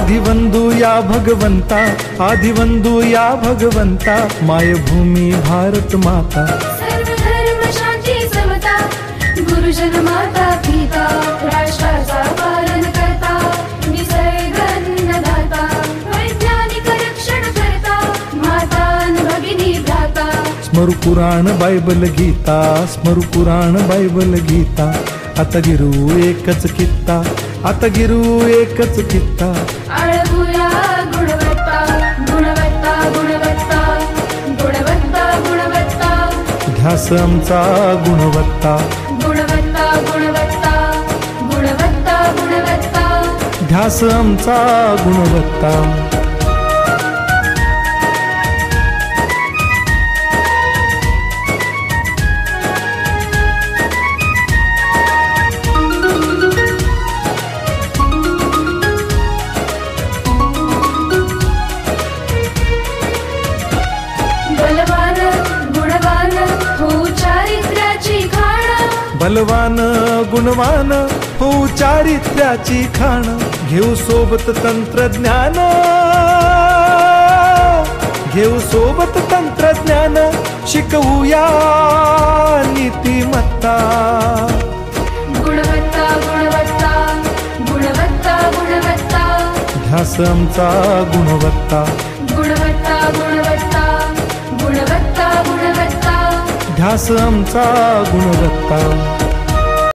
आदिवंदू या भगवंता, आदिवंदू या भगवंता, मायभूमी भारत माता, सर्व धर्म शांती समता, गुरुजन माता पिता, राष्ट्राचा पालन करता, निसर्ग अन्नदाता, वैज्ञानिक रक्षण करता, माता भगिनी भ्राता. स्मरू पुराण बायबल गीता, स्मरू पुराण बायबल गीता, आता गिरू एकच कित्ता, आता गिरू एकच कित्ता. आळवूया गुणवत्ता, गुणवत्ता, गुणवत्ता, गुणवत्ता, गुणवत्ता, ध्यास आमचा गुणवत्ता, गुणवत्ता, गुणवत्ता, गुणवत्ता, गुणवत्ता. ध्यास आमचा गुणवत्ता. बलवान गुणवान हो चारित्र्याची खाण, बलवान गुणवान हो चारित्र्याची खाण, घेऊ सोबत तंत्रज्ञान, घेऊ सोबत तंत्रज्ञान, शिकवूया नीतिमत्ता. गुणवत्ता, गुणवत्ता, गुणवत्ता, गुणवत्ता, ध्यास आमचा गुणवत्ता, गुणवत्ता, गुणवत्ता, गुणवत्ता, गुणवत्ता. ध्यास आमचा गुणवत्ता.